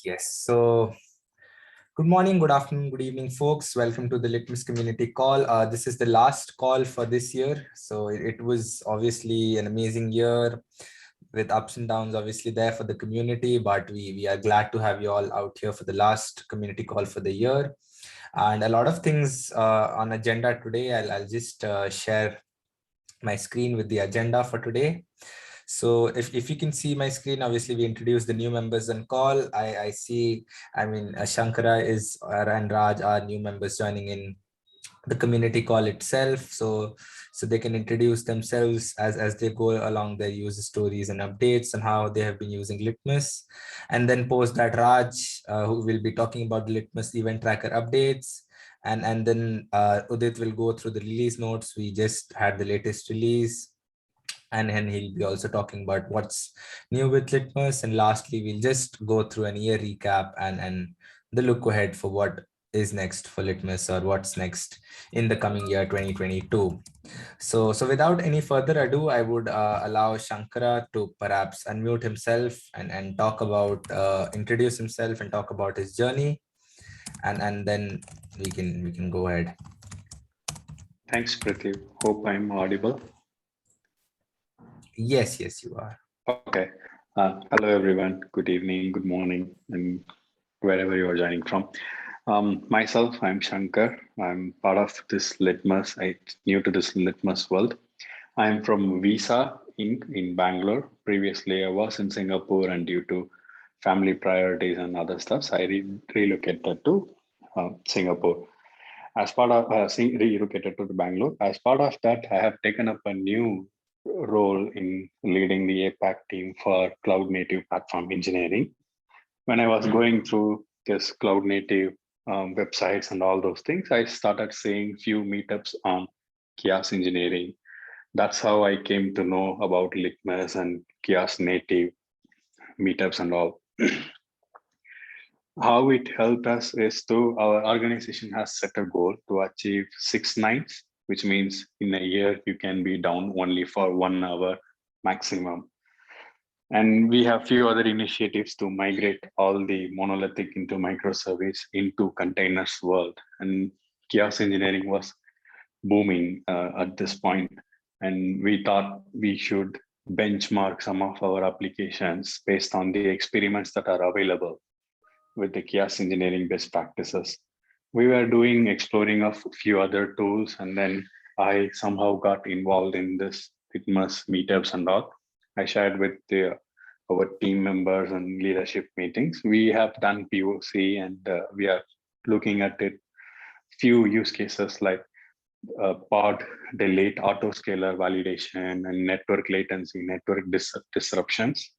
Yes. So, good morning, good afternoon, good evening, folks. Welcome to the Litmus Community Call. This is the last call for this year. So, it was obviously an amazing year with ups and downs, obviously, there for the community. But we are glad to have you all out here for the last community call for the year. And a lot of things on agenda today. I'll just share my screen with the agenda for today. So if you can see my screen, obviously we introduced the new members on call. I see, Shankara is and Raj are new members joining in the community call itself. So they can introduce themselves as they go along their user stories and updates and how they have been using Litmus. And then post that Raj, who will be talking about the Litmus event tracker updates. And then Udit will go through the release notes. We just had the latest release, and he'll be also talking about what's new with Litmus. And lastly, we'll just go through an year recap and the look ahead for what is next for Litmus, or what's next in the coming year 2022. So without any further ado, I would allow Shankara to perhaps unmute himself and talk about introduce himself and talk about his journey, and then we can go ahead. Thanks, Pradeep. Hope I'm audible. Yes, you are. Okay. Hello, everyone. Good evening, good morning, and wherever you are joining from. Myself, I'm Shankar. I'm part of this Litmus. I'm new to this Litmus world. I'm from Visa Inc. in Bangalore. Previously, I was in Singapore, and due to family priorities and other stuffs, I relocated to Singapore. As part of relocated to the Bangalore. As part of that, I have taken up a new role in leading the APAC team for cloud native platform engineering. When I was going through this cloud native websites and all those things, I started seeing few meetups on Kios engineering. That's how I came to know about Litmus and Kios native meetups and all. How it helped us is to our organization has set a goal to achieve 6 nines, which means in a year you can be down only for 1 hour maximum. And we have few other initiatives to migrate all the monolithic into microservice into containers world. And Kios engineering was booming at this point. And we thought we should benchmark some of our applications based on the experiments that are available with the Kios engineering best practices. We were doing exploring of a few other tools, and then I somehow got involved in this Litmus meetups and all. I shared with our team members and leadership meetings. We have done POC, and we are looking at it. Few use cases like pod delete, autoscaler validation, and network latency, network disruptions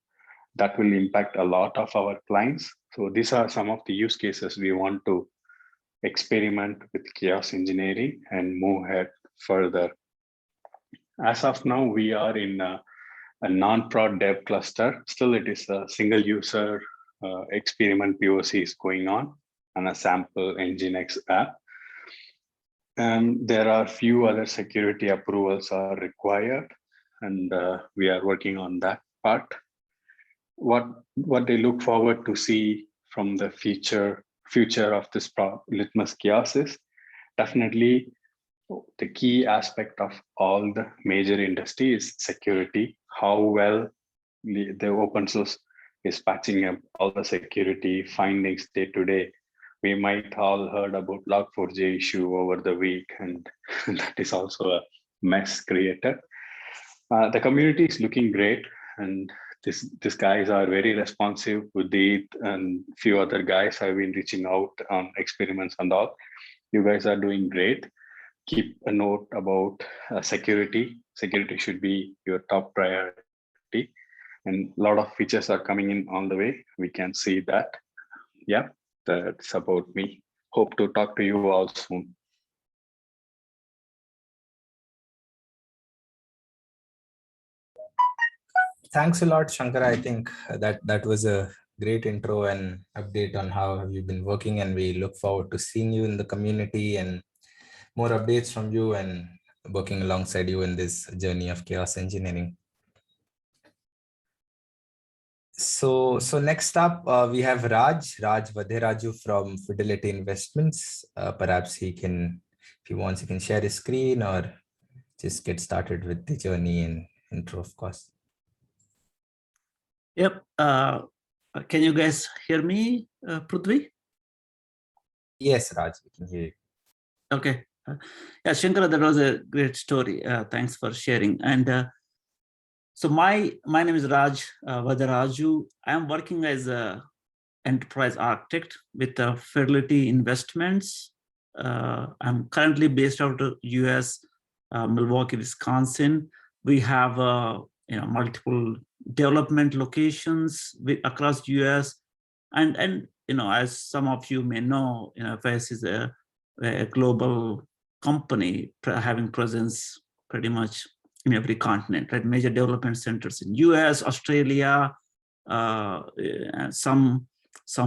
that will impact a lot of our clients. So these are some of the use cases we want to experiment with Kios engineering and move ahead further. As of now, we are in a non-prod dev cluster. Still, it is a single user experiment POC is going on and a sample Nginx app. And there are few other security approvals are required, and we are working on that part. What they look forward to see from the future of this Litmus Kios is definitely the key aspect of all the major industry is security. How well the open source is patching up all the security findings day to day. We might all heard about Log4j issue over the week, and that is also a mess created. The community is looking great, and these guys are very responsive. Udit and few other guys have been reaching out on experiments and all. You guys are doing great. Keep a note about security. Security should be your top priority, and a lot of features are coming in on the way. We can see that. Yeah, that's about me. Hope to talk to you all soon. Thanks a lot, Shankar. I think that was a great intro and update on how have you been working, and we look forward to seeing you in the community and more updates from you and working alongside you in this journey of Kios engineering. So next up, we have Raj Vadheraju from Fidelity Investments. Perhaps if he wants, he can share his screen or just get started with the journey and intro, of course. Yep. Can you guys hear me, Prithvi? Yes, Raj, we can hear you. Okay. Yeah, Shankara, that was a great story. Thanks for sharing. And so my name is Raj Vadheraju. I am working as a enterprise architect with Fidelity Investments. I'm currently based out of US, Milwaukee, Wisconsin. We have multiple development locations across US, and as some of you may know, FS is a global company having presence pretty much in every continent, right? Major development centers in US, Australia, some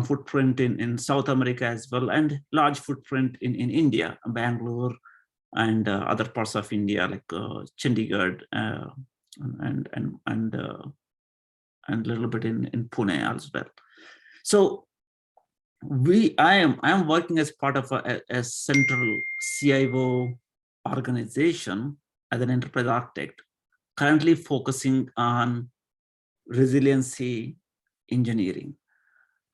footprint in South America as well, and large footprint in India, Bangalore, and other parts of India like Chandigarh, and a little bit in Pune as well. So I am working as part of a central CIO organization as an enterprise architect, currently focusing on resiliency engineering.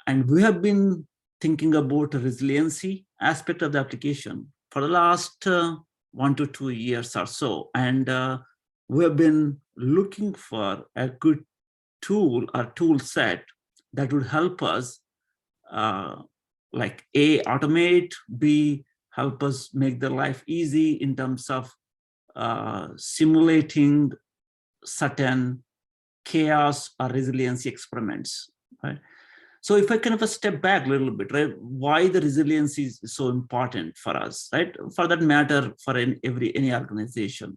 And we have been thinking about the resiliency aspect of the application for the last 1 to 2 years or so. And we have been looking for a good tool or tool set that would help us like A, automate, B, help us make their life easy in terms of simulating certain chaos or resiliency experiments, right? So if I kind of step back a little bit, right, why the resiliency is so important for us, right? For that matter, for any organization,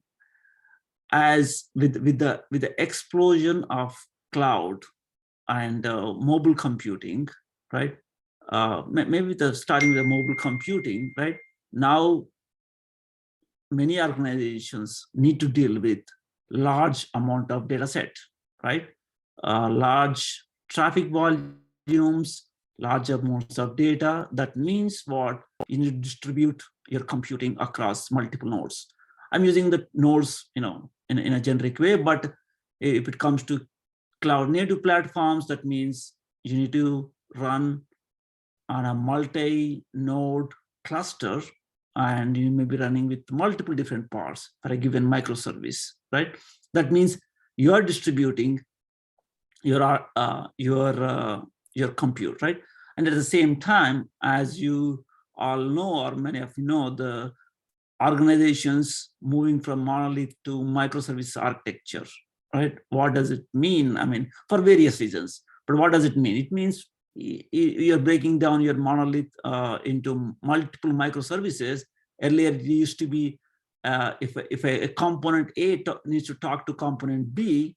as with the explosion of cloud and mobile computing, right? Maybe starting with the mobile computing, right? Now, many organizations need to deal with large amount of data set, right? Large traffic volumes, large amounts of data. That means what? You need to distribute your computing across multiple nodes. I'm using the nodes, in a generic way, but if it comes to cloud native platforms, that means you need to run on a multi-node cluster, and you may be running with multiple different parts for a given microservice, right? That means you are distributing your compute, right? And at the same time, as you all know, or many of you know, the organizations moving from monolith to microservice architecture, right? What does it mean? I mean, for various reasons, but what does it mean? It means you're breaking down your monolith into multiple microservices. Earlier, it used to be if a component A needs to talk to component B,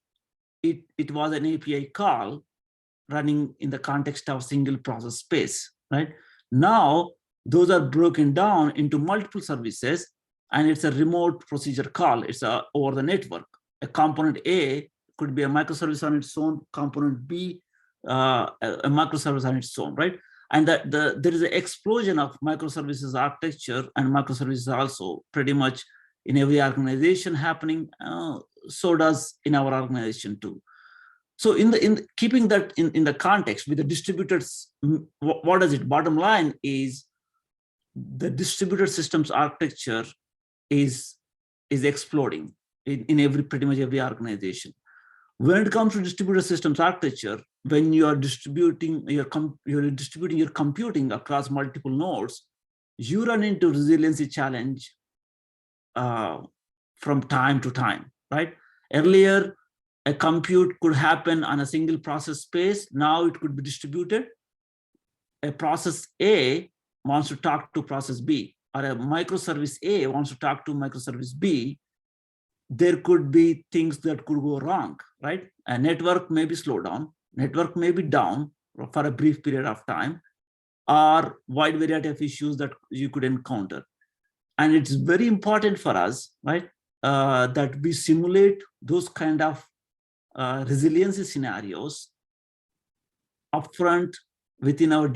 it was an API call running in the context of single process space, right? Now, those are broken down into multiple services, and it's a remote procedure call. It's over the network. A component A could be a microservice on its own, component B, a microservice on its own, right? And there is an explosion of microservices architecture and microservices also pretty much in every organization happening. So does in our organization too. So in keeping that in the context with the distributors, what does it? Bottom line is the distributed systems architecture is exploding in pretty much every organization. When it comes to distributed systems architecture, when you are distributing your computing across multiple nodes, you run into resiliency challenge from time to time, right? Earlier, a compute could happen on a single process space. Now it could be distributed. A process A wants to talk to process B, or a microservice A wants to talk to microservice B. There could be things that could go wrong, right? A network may be slowed down, network may be down for a brief period of time, or wide variety of issues that you could encounter. And it's very important for us, right, that we simulate those kind of resiliency scenarios upfront within our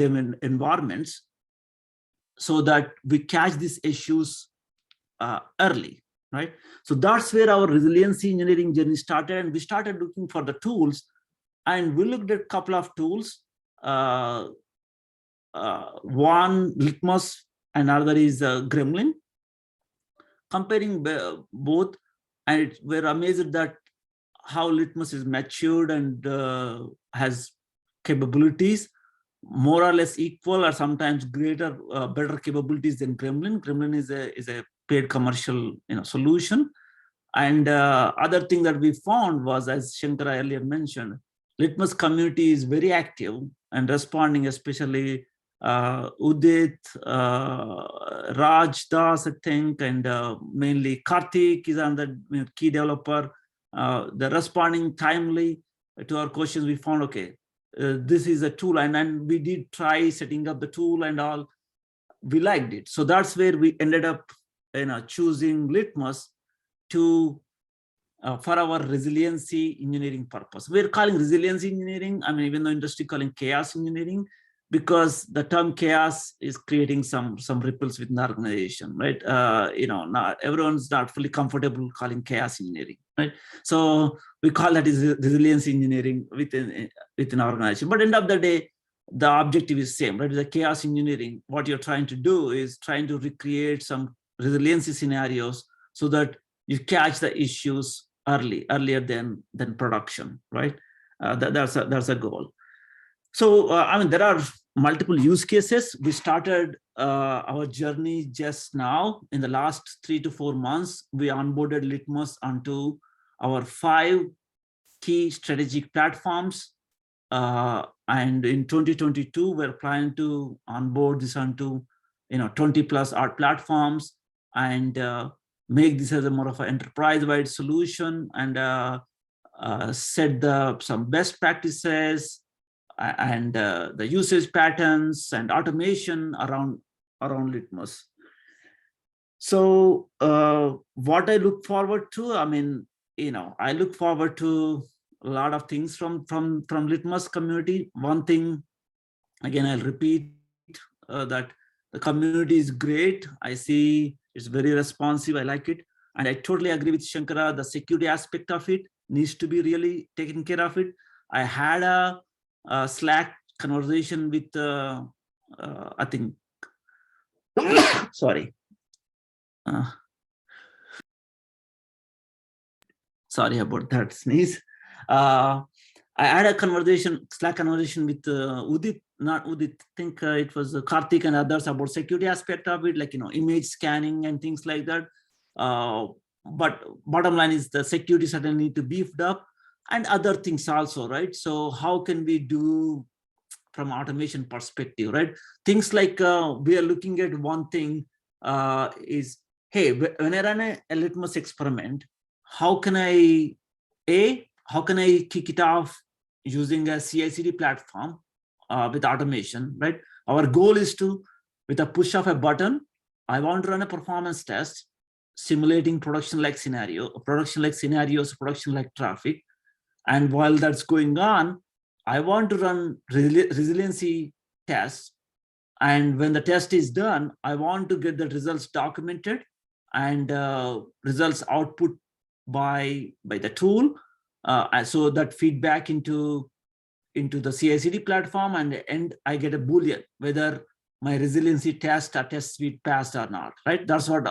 environments so that we catch these issues early, right? So that's where our resiliency engineering journey started, and we started looking for the tools, and we looked at a couple of tools. One Litmus, another is Gremlin. Comparing both, and we're amazed that how Litmus is matured and has capabilities more or less equal or sometimes greater, better capabilities than Gremlin. Gremlin is a paid commercial solution. And other thing that we found was, as Shankara earlier mentioned, Litmus community is very active and responding, especially Udit, Raj Das, I think, and mainly Karthik is on the key developer. They're responding timely to our questions. We found, okay, this is a tool, and we did try setting up the tool and all. We liked it. So that's where we ended up choosing Litmus to for our resiliency engineering purpose. We're calling resiliency engineering, I mean, even though industry calling chaos engineering, because the term chaos is creating some ripples within the organization, right? Not everyone's not fully comfortable calling chaos engineering, right? So we call that is resilience engineering within our organization. But end of the day, the objective is same, right? The chaos engineering, what you're trying to do is trying to recreate some resiliency scenarios so that you catch the issues earlier than production, right? That's a goal. So, I mean, there are multiple use cases. We started our journey just now. In the last 3 to 4 months, we onboarded Litmus onto our 5 key strategic platforms. And in 2022, we're planning to onboard this onto 20 plus art platforms and make this as a more of an enterprise-wide solution, and set some best practices and the usage patterns and automation around Litmus. So what I look forward to, I mean, I look forward to a lot of things from Litmus community. One thing, again, I'll repeat that the community is great. I see it's very responsive. I like it. And I totally agree with Shankara. The security aspect of it needs to be really taken care of it. I had a Slack conversation with, I think, sorry. Sorry about that sneeze. I had a Slack conversation with Udit, not Udit, I think it was Karthik and others about security aspect of it, like, image scanning and things like that. But bottom line is the security certainly need to be beefed up and other things also, right? So how can we do from automation perspective, right? Things like we are looking at one thing is, hey, when I run a Litmus experiment, how can I kick it off using a CI/CD platform with automation, right? Our goal is to, with a push of a button, I want to run a performance test simulating production-like scenarios, production-like traffic. And while that's going on, I want to run resiliency tests. And when the test is done, I want to get the results documented and results output by the tool. So that feedback into the CI/CD platform, and I get a Boolean whether my resiliency test or test suite passed or not, right? That's what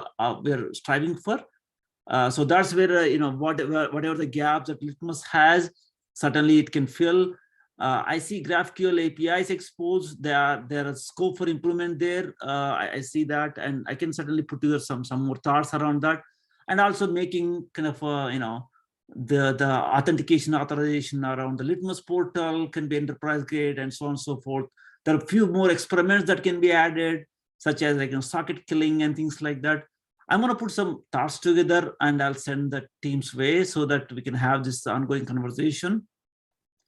we're striving for. So that's where whatever the gaps that Litmus has, certainly it can fill. I see GraphQL APIs exposed. There are scope for improvement there. I see that, and I can certainly put together some more thoughts around that, and also making kind of the authentication authorization around the Litmus portal can be enterprise grade and so on and so forth. There are a few more experiments that can be added, such as like socket killing and things like that. I'm going to put some thoughts together and I'll send the team's way so that we can have this ongoing conversation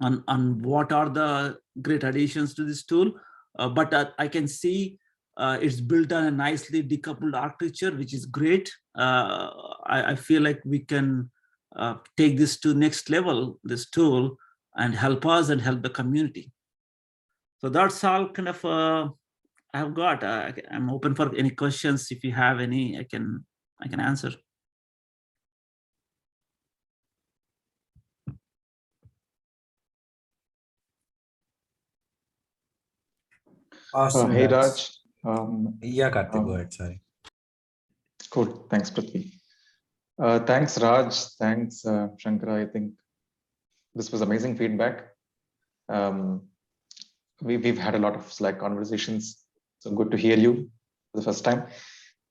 on what are the great additions to this tool. But I can see it's built on a nicely decoupled architecture, which is great. I feel like we can take this to next level, this tool, and help us and help the community. So that's all kind of I've got. I'm open for any questions. If you have any, I can answer. Awesome. Hey, That's- Raj. Yeah, Karthik, go ahead. Sorry. Cool. Thanks, Prithvi. Thanks, Raj. Thanks, Shankara. I think this was amazing feedback. We've had a lot of Slack conversations, so good to hear you for the first time.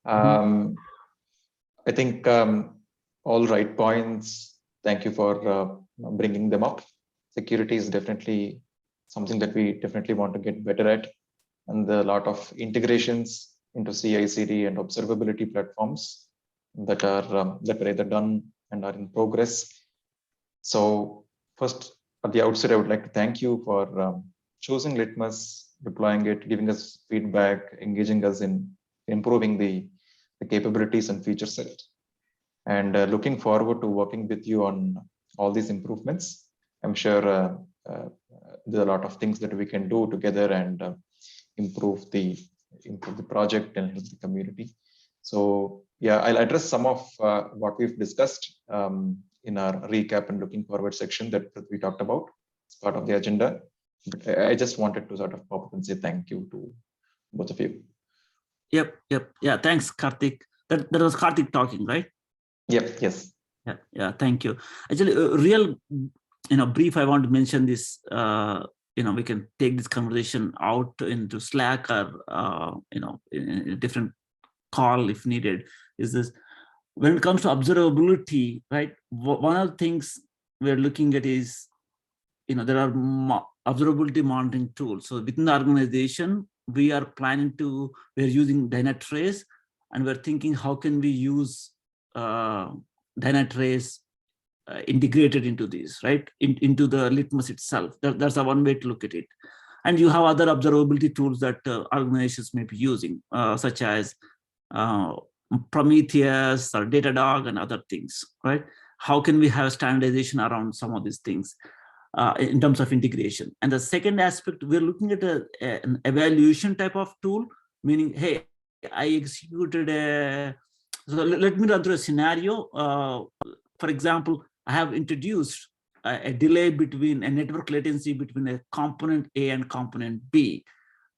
I think all right points. Thank you for bringing them up. Security is definitely something that we definitely want to get better at, and a lot of integrations into CI/CD and observability platforms that are either done and are in progress. So first, at the outset, I would like to thank you for choosing Litmus, deploying it, giving us feedback, engaging us in improving the capabilities and feature set, and looking forward to working with you on all these improvements. I'm sure there are a lot of things that we can do together and improve the project and help the community. So yeah, I'll address some of what we've discussed in our recap and looking forward section that we talked about as part of the agenda. But I just wanted to sort of pop up and say thank you to both of you. Yep. Yeah, thanks, Karthik. That was Karthik talking, right? Yep. Yes. Yeah. Thank you. Actually, real, brief. I want to mention this. We can take this conversation out into Slack or in a different call if needed. Is this when it comes to observability, right? One of the things we're looking at is, there are observability monitoring tools. So within the organization, we're using Dynatrace, and we're thinking how can we use Dynatrace integrated into these, right? Into the Litmus itself. That's one way to look at it. And you have other observability tools that organizations may be using, such as Prometheus or Datadog and other things, right? How can we have standardization around some of these things in terms of integration? And the second aspect, we're looking at an evaluation type of tool, meaning, hey, I executed so let me run through a scenario. For example, I have introduced a delay between a network latency between a component A and component B.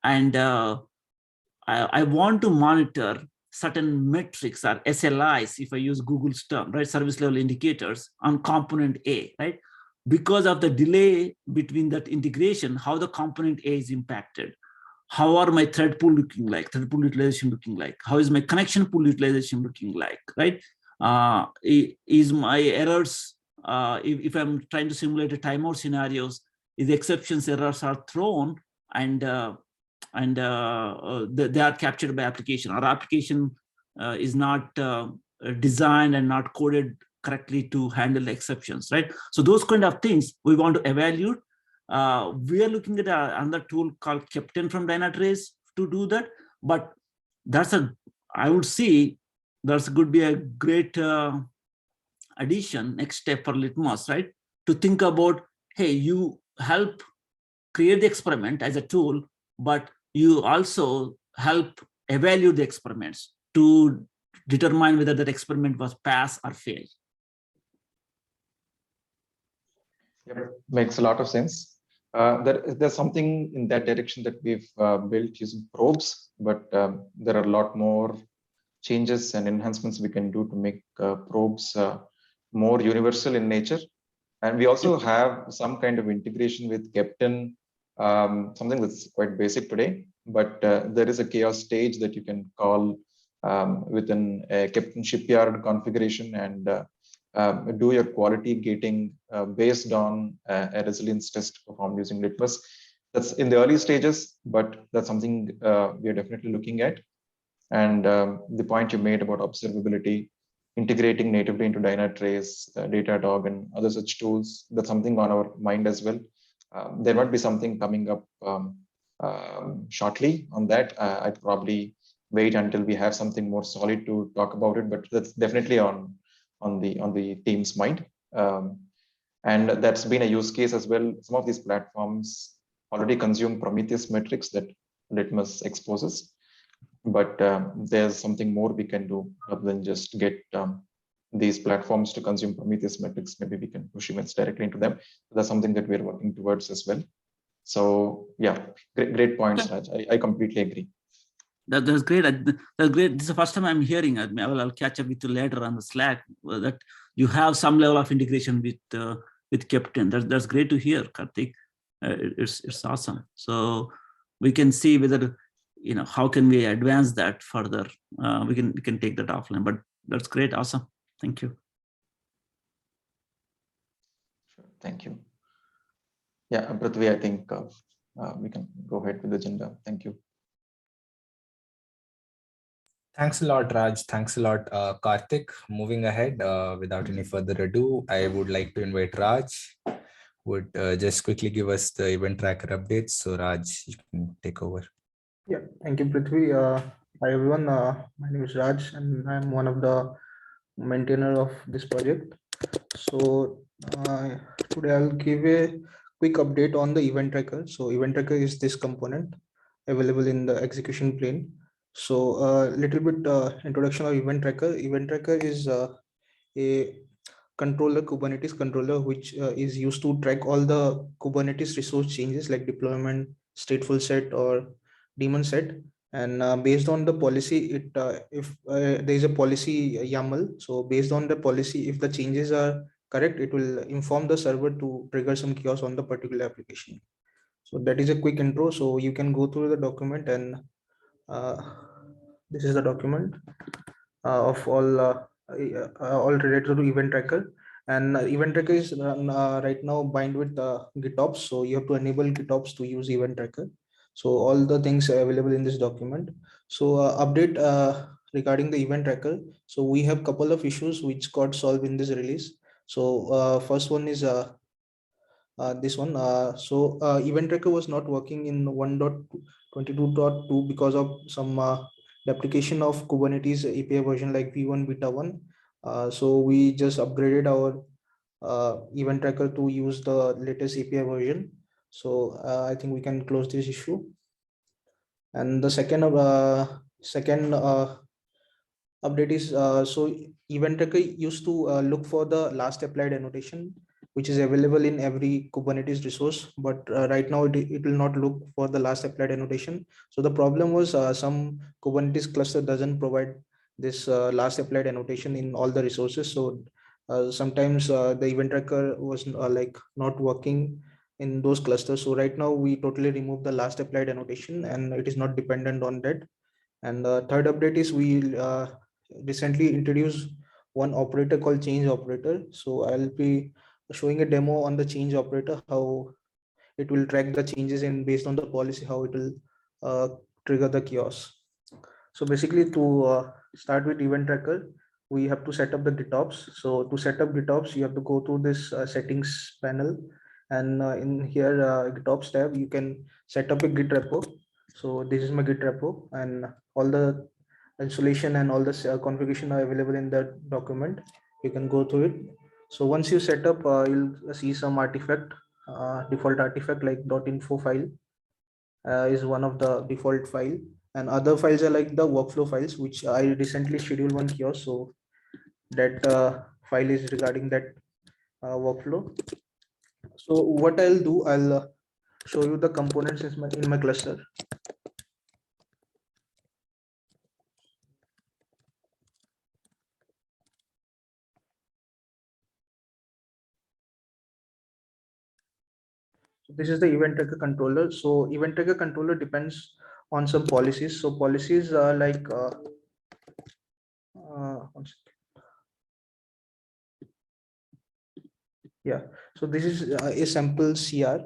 And I want to monitor certain metrics or SLIs, if I use Google's term, right? Service level indicators on component A, right? Because of the delay between that integration, how the component A is impacted. How are my thread pool looking like? Thread pool utilization looking like? How is my connection pool utilization looking like, right? Is my errors, if I'm trying to simulate a timeout scenarios, is the exceptions errors are thrown and they are captured by application, or application is not designed and not coded correctly to handle the exceptions, right? So those kind of things we want to evaluate. We are looking at another tool called Captain from Dynatrace to do that, but I would say that could be a great addition, next step for Litmus, right? To think about, hey, you help create the experiment as a tool, but you also help evaluate the experiments to determine whether that experiment was pass or fail. Yep. Makes a lot of sense. There's something in that direction that we've built using probes, but there are a lot more changes and enhancements we can do to make probes more universal in nature. And we also have some kind of integration with Captain, something that's quite basic today, but there is a chaos stage that you can call within a Captain Shipyard configuration and do your quality gating based on a resilience test performed using Litmus. That's in the early stages, but that's something we are definitely looking at. And the point you made about observability, integrating natively into Dynatrace, Datadog, and other such tools, that's something on our mind as well. There might be something coming up shortly on that. I'd probably wait until we have something more solid to talk about it, but that's definitely on the team's mind. And that's been a use case as well. Some of these platforms already consume Prometheus metrics that Litmus exposes. But there's something more we can do other than just get these platforms to consume Prometheus metrics. Maybe we can push events directly into them. That's something that we're working towards as well. So yeah, great points, Raj. I completely agree. That's great. That's great. This is the first time I'm hearing. I'll catch up with you later on the Slack that you have some level of integration with Captain. That's great to hear, Karthik. It's awesome. So we can see whether how can we advance that further. We can take that offline. But that's great. Awesome. Thank you. Sure. Thank you. Yeah, Prithvi, I think we can go ahead with the agenda. Thank you. Thanks a lot, Raj. Thanks a lot, Karthik. Moving ahead, without any further ado, I would like to invite Raj, who would just quickly give us the event tracker updates. So Raj, you can take over. Yeah, thank you, Prithvi. Hi, everyone. My name is Raj, and I'm one of the maintainer of this project. So today I'll give a quick update on the event tracker. So event tracker is this component available in the execution plane. So a little bit introduction of event tracker. Event tracker is a controller, Kubernetes controller, which is used to track all the Kubernetes resource changes like deployment, stateful set, or daemon set. And based on the policy, if there is a policy YAML, so based on the policy, if the changes are correct, it will inform the server to trigger some chaos on the particular application. So that is a quick intro. So you can go through the document, and this is the document of all related to event tracker. And event tracker is right now bind with GitOps. So you have to enable GitOps to use event tracker. So all the things are available in this document. So update regarding the event tracker. So we have couple of issues which got solved in this release. So first one is this one. So event tracker was not working in 1.22.2 because of some deprecation of Kubernetes API version like V1 beta 1. So we just upgraded our event tracker to use the latest API version. So I think we can close this issue. And the second update is so event tracker used to look for the last applied annotation, which is available in every Kubernetes resource, but right now it will not look for the last applied annotation. So the problem was some Kubernetes cluster doesn't provide this last applied annotation in all the resources. So sometimes the event tracker was like not working in those clusters. So right now we totally remove the last applied annotation, and it is not dependent on that. And the third update is we recently introduced one operator called change operator. So I'll be showing a demo on the change operator, how it will track the changes in based on the policy, how it will trigger the chaos. So basically to start with event tracker, we have to set up the GitOps. So to set up GitOps, you have to go to this settings panel, and in here GitOps tab, you can set up a Git repo. So this is my Git repo, and all the installation and all the configuration are available in the document. You can go through it. So once you set up, you'll see some artifact, default artifact like .info file is one of the default file, and other files are like the workflow files, which I recently scheduled one kiosk. So that file is regarding that workflow. So what I'll do, I'll show you the components in my cluster. So this is the event tracker controller. So event tracker controller depends on some policies. So policies are like yeah. So this is a sample CR.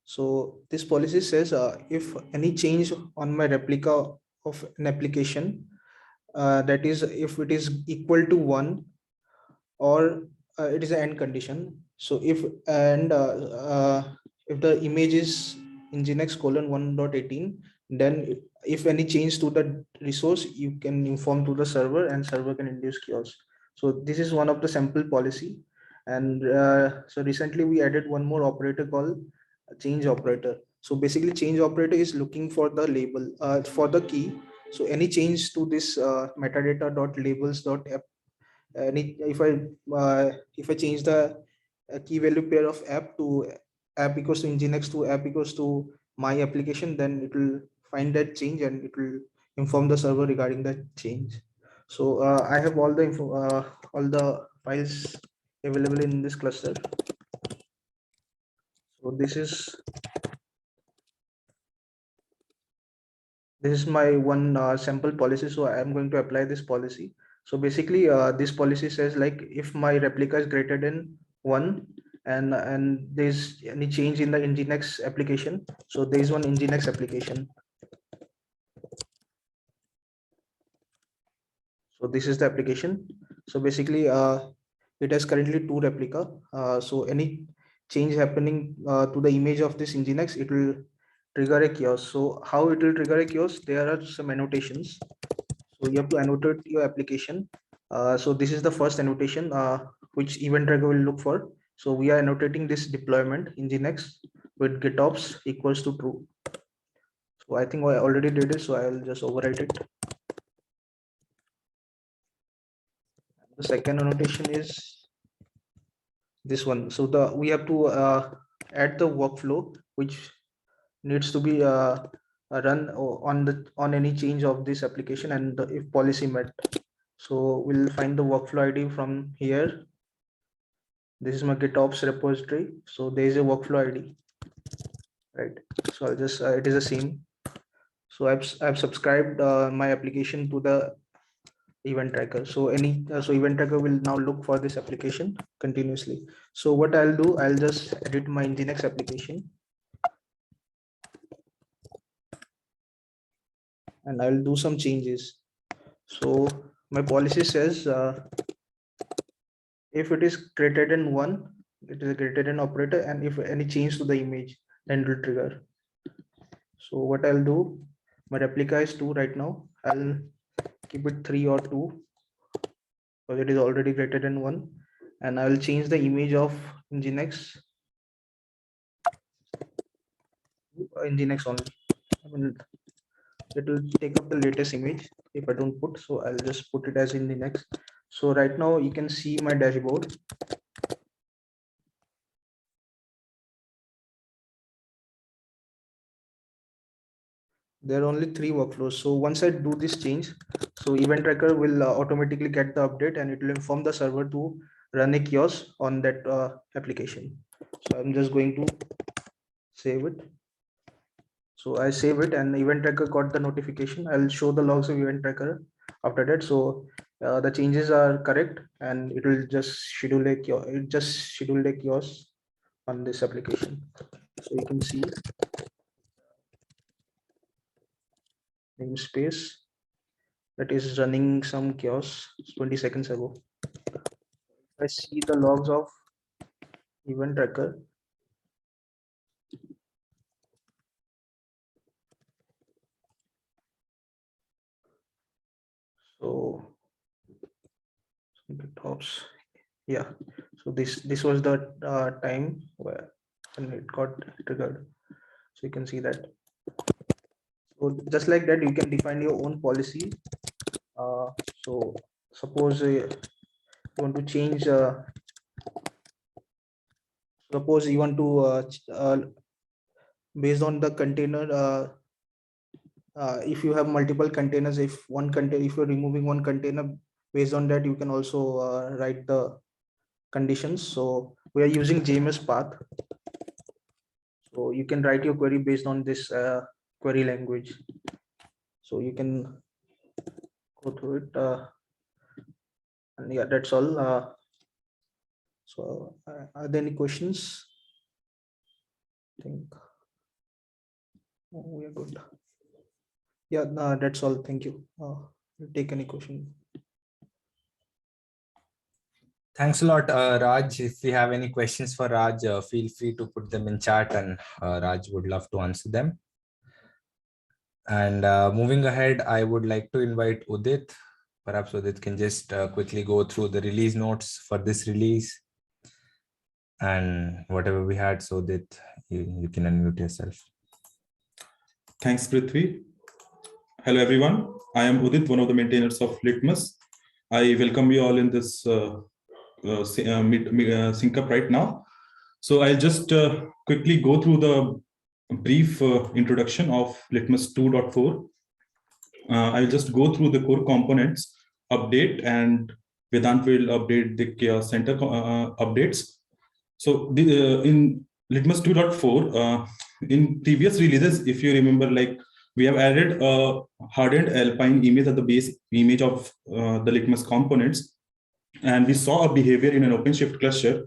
So this policy says if any change on my replica of an application, that is if it is equal to 1, or it is an end condition. So if the image is nginx colon 1.18, then if any change to the resource, you can inform to the server, and server can induce chaos. So this is one of the sample policy. And so recently we added one more operator called change operator. So basically change operator is looking for the label for the key. So any change to this metadata dot labels dot app, if I change the key value pair of app to app equals to nginx to app equals to my application, then it will find that change and it will inform the server regarding that change. So I have all the files available in this cluster. So this is my one sample policy. So I am going to apply this policy. So basically this policy says like if my replica is greater than 1 and there's any change in the nginx application. So there is one nginx application. So this is the application. So basically it has currently 2 replica. So any change happening to the image of this nginx, it will trigger a kiosk. So how it will trigger a kiosk? There are some annotations. So you have to annotate your application. So this is the first annotation which event tracker will look for. So we are annotating this deployment nginx with gitops equals to true. So I think I already did it, so I will just overwrite it. The second annotation is this one. So we have to add the workflow which needs to be run on any change of this application and if policy met. So we'll find the workflow ID from here. This is my GitOps repository. So there is a workflow ID, right? So I'll just it is the same. So I've subscribed my application to the event tracker. So so event tracker will now look for this application continuously. So what I'll do, I'll just edit my nginx application. And I'll do some changes. So my policy says if it is greater than 1, it is a greater than operator, and if any change to the image, then it will trigger. So what I'll do, my replica is 2 right now. I'll keep it 3 or 2 because it is already greater than 1, and I will change the image of nginx only. I mean, it will take up the latest image if I don't put, so I'll just put it as nginx. So right now you can see my dashboard. There are only 3 workflows. So once I do this change, so event tracker will automatically get the update and it will inform the server to run a kiosk on that application. So I'm just going to save it. So I save it and event tracker got the notification. I'll show the logs of event tracker after that. So the changes are correct and it will just schedule a kiosk on this application. So you can see namespace that is running some kiosk 20 seconds ago. I see the logs of event tracker. So GitOps, yeah. So this was the time when it got triggered. So you can see that. So just like that, you can define your own policy. So suppose you want to change. Suppose you want to based on the container. If you have multiple containers, if you're removing one container, based on that you can also write the conditions. So we are using JMS path. So you can write your query based on this query language. So you can go through it. And yeah, that's all. So are there any questions? I think we are good. Yeah, that's all. Thank you. Take any question. Thanks a lot, Raj. If we have any questions for Raj, feel free to put them in chat and Raj would love to answer them. And moving ahead, I would like to invite Udit. Perhaps Udit can just quickly go through the release notes for this release and whatever we had, so that you can unmute yourself. Thanks, Prithvi. Hello, everyone. I am Udit, one of the maintainers of Litmus. I welcome you all in this sync up right now. So I'll just quickly go through the brief introduction of Litmus 2.4. I'll just go through the core components update, and Vedant will update the Chaos Center updates. So in Litmus 2.4, in previous releases, if you remember, like we have added a hardened Alpine image at the base image of the Litmus components, and we saw a behavior in an OpenShift cluster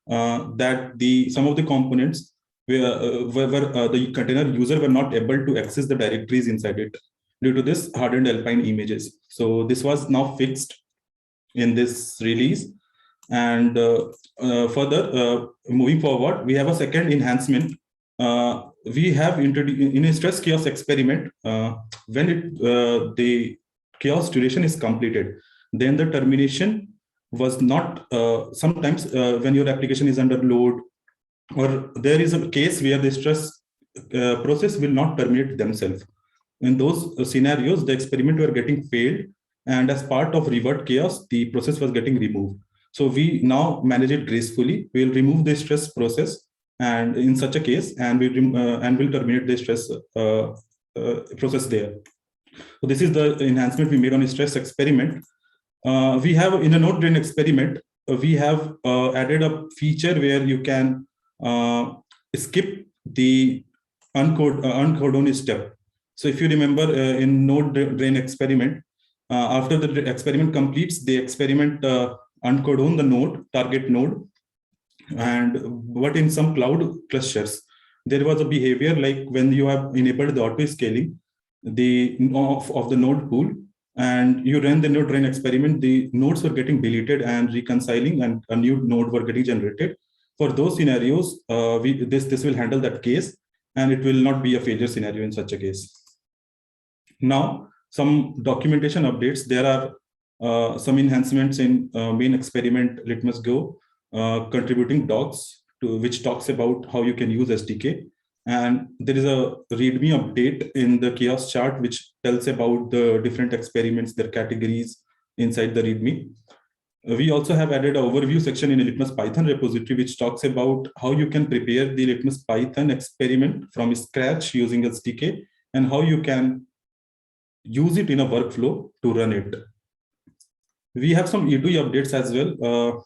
that some of the components where the container user were not able to access the directories inside it due to this hardened Alpine images. So this was now fixed in this release. And further, moving forward, we have a second enhancement. We have introduced in a stress chaos experiment, when the chaos duration is completed, then the termination was not, sometimes when your application is under load, or there is a case where the stress process will not terminate themselves. In those scenarios, the experiment were getting failed, and as part of revert chaos, the process was getting removed. So we now manage it gracefully. We'll remove the stress process, and in such a case, and we'll terminate the stress process there. So this is the enhancement we made on a stress experiment. We have in a node drain experiment, we have added a feature where you can skip the uncodon step. So if you remember in node drain experiment, after the experiment completes, the experiment uncodon the node, target node, but in some cloud clusters, there was a behavior like when you have enabled the auto scaling of the node pool, and you ran the node drain experiment, the nodes were getting deleted and reconciling, and a new node were getting generated. For those scenarios, this will handle that case, and it will not be a failure scenario in such a case. Now, some documentation updates. There are some enhancements in main experiment Litmus Go, contributing docs to which talks about how you can use SDK. And there is a README update in the chaos chart, which tells about the different experiments, their categories inside the README. We also have added an overview section in a Litmus Python repository, which talks about how you can prepare the Litmus Python experiment from scratch using SDK, and how you can use it in a workflow to run it. We have some E2E updates as well.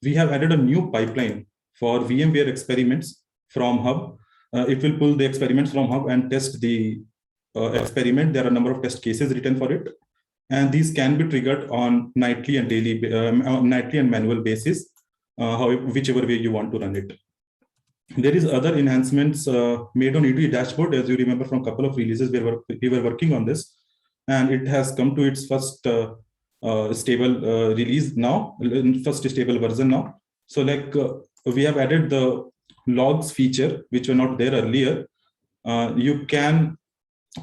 We have added a new pipeline for VMware experiments from Hub. It will pull the experiments from Hub and test the experiment. There are a number of test cases written for it, and these can be triggered on nightly and daily, nightly and manual basis, whichever way you want to run it. There is other enhancements made on E2E dashboard. As you remember from a couple of releases, we were working on this, and it has come to its first stable release now, first stable version now. So like we have added the logs feature, which were not there earlier. You can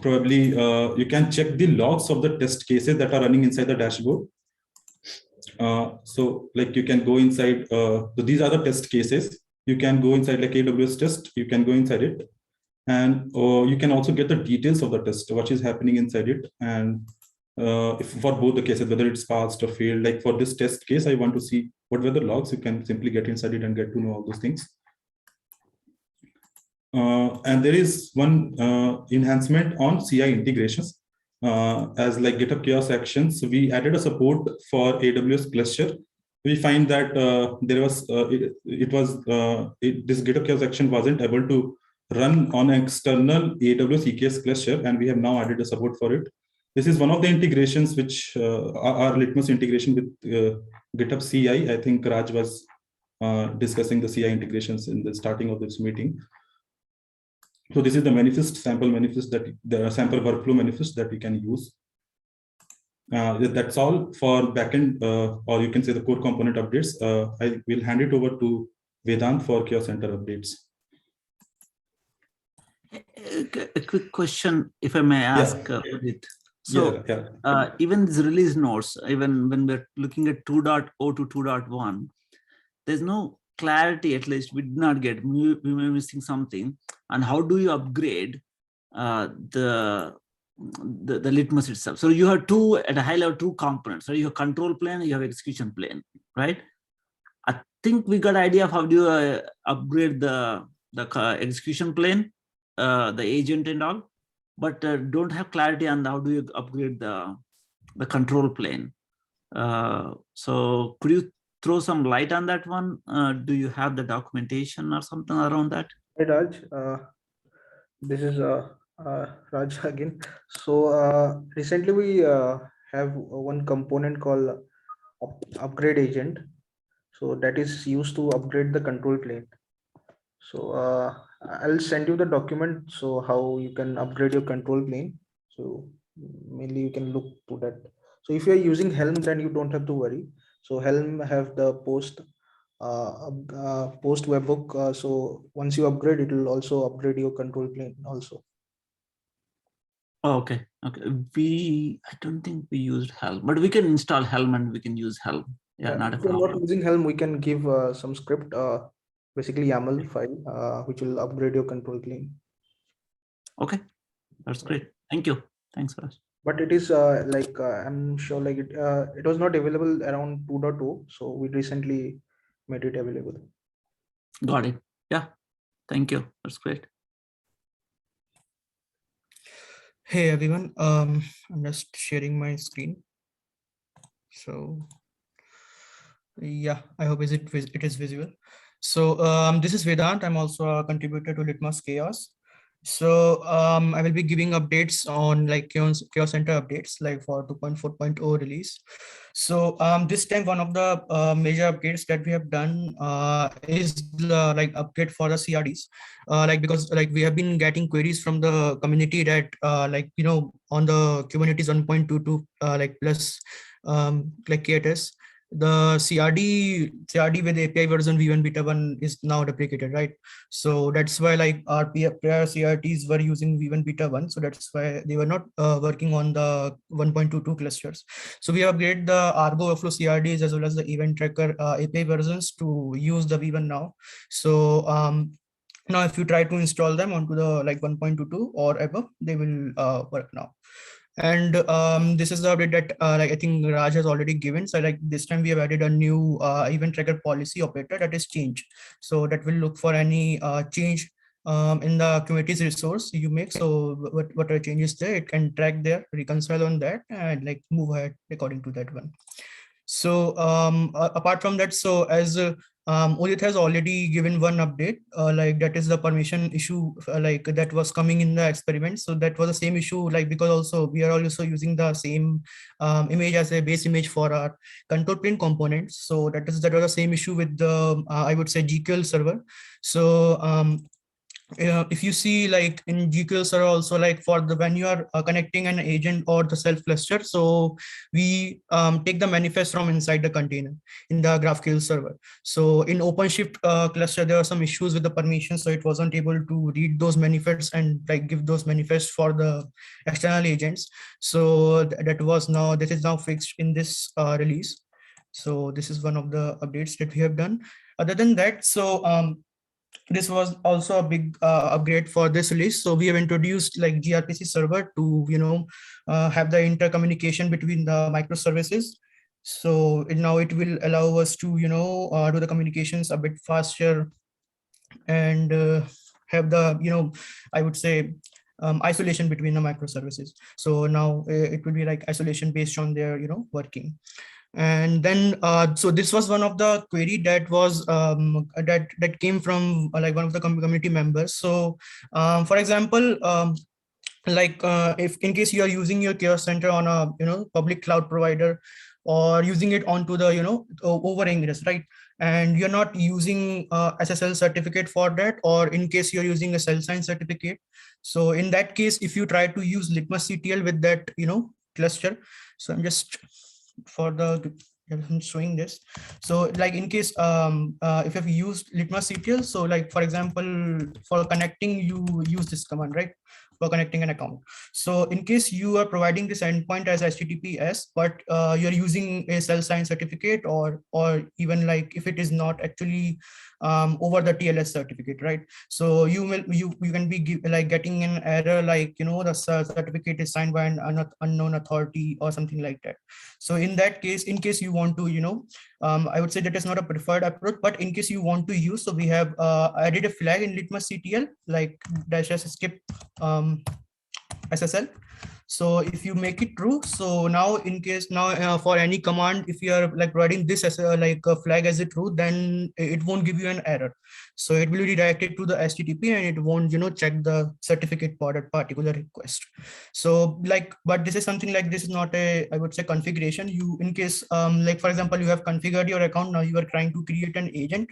probably you can check the logs of the test cases that are running inside the dashboard. So like you can go inside, these are the test cases. You can go inside like AWS test, you can go inside it, and you can also get the details of the test, what is happening inside it, and if for both the cases, whether it's passed or failed. Like for this test case, I want to see what were the logs. You can simply get inside it and get to know all those things. And there is one enhancement on CI integrations, as like GitHub Chaos Actions. We added a support for AWS cluster. We find that there was this GitHub Chaos Action wasn't able to run on an external AWS EKS cluster, and we have now added a support for it. This is one of the integrations which are Litmus integration with GitHub CI. I think Raj was discussing the CI integrations in the starting of this meeting. So this is the manifest, sample manifest, that the sample workflow manifest that we can use. That's all for backend, or you can say the core component updates. I will hand it over to Vedant for Chaos Center updates. A quick question, if I may ask, Udit. So even these release notes, even when we're looking at 2.0 to 2.1, there's no clarity, at least we did not get, we were missing something. And how do you upgrade the litmus itself. So you have two at a high level, two components. So you have control plane, you have execution plane, right? I think we got idea of how do you upgrade the execution plane, the agent and all, but don't have clarity on how do you upgrade the control plane. So could you throw some light on that one? Do you have the documentation or something around that? Hey Raj, this is Raj again. So recently we have one component called upgrade agent. So that is used to upgrade the control plane. So I'll send you the document so how you can upgrade your control plane. So mainly you can look to that. So if you are using Helm, then you don't have to worry. So Helm have the post webhook. So once you upgrade, it will also upgrade your control plane also. Oh, okay. I don't think we used Helm, but we can install Helm and we can use Helm. Yeah, not a if you're not problem. using Helm, we can give some script, basically YAML file, which will upgrade your control plane. Okay, that's great. Thank you. Thanks, Raj. But it is I'm sure like it was not available around 2.0, so we recently made it available. Got it. Yeah. Thank you. That's great. Hey everyone, I'm just sharing my screen. So yeah, I hope it is visible. So this is Vedant. I'm also a contributor to Litmus Chaos. So I will be giving updates on like Chaos Center updates like for 2.4.0 release. So this time one of the major updates that we have done is the like upgrade for the CRDs. Because we have been getting queries from the community that on the Kubernetes 1.22 plus KTS, the CRD with API version v1 beta 1 is now deprecated, right? So that's why like our prior CRTs were using v1 beta 1, so that's why they were not working on the 1.22 clusters. So we upgrade the Argo Overflow CRDs as well as the Event Tracker API versions to use the v1 now. So now if you try to install them onto the like 1.22 or above, they will work now. And this is the update that I think Raj has already given. So like this time we have added a new event tracker policy operator, that is change. So that will look for any change in the Kubernetes resource you make. So what are changes there, it can track there, reconcile on that, and like move ahead according to that one. So apart from that, so as Udit has already given one update, like that is the permission issue, like that was coming in the experiment. So that was the same issue, like because also we are also using the same image as a base image for our control plane components. So that was the same issue with the I would say GQL server. So if you see like in GQL server also, like for the when you are connecting an agent or the self cluster, so we take the manifest from inside the container in the GraphQL server. So in OpenShift cluster, there are some issues with the permissions, so it wasn't able to read those manifests and like give those manifests for the external agents. So that is now fixed in this release. So this is one of the updates that we have done. Other than that, so this was also a big upgrade for this release. So we have introduced like gRPC server to have the intercommunication between the microservices. So now it will allow us to do the communications a bit faster and have the I would say isolation between the microservices. So now it will be like isolation based on their working. And then so this was one of the query that was that came from like one of the community members. So for example, if in case you are using your Chaos Center on a public cloud provider, or using it onto the over ingress, right, and you're not using SSL certificate for that, or in case you're using a self-signed certificate, so in that case, if you try to use Litmus CTL with that cluster, so I'm just I'm showing this. So like in case if you've used Litmus CTL, so like for example, for connecting, you use this command, right? connecting an account. So in case you are providing this endpoint as HTTPS, but you're using a self-signed certificate, or even like if it is not actually over the TLS certificate, right? So you can be getting an error like, the certificate is signed by an unknown authority or something like that. So in that case, in case you want to, I would say that is not a preferred approach, but in case you want to use, so we have added a flag in litmus-CTL like -skip SSL. So if you make it true, so now in case for any command, if you are like providing this as a flag as a true, then it won't give you an error. So it will be redirected to the HTTP and it won't, check the certificate for that particular request. So but this is something like, this is not a, I would say, configuration. You, in case like for example, you have configured your account, now you are trying to create an agent.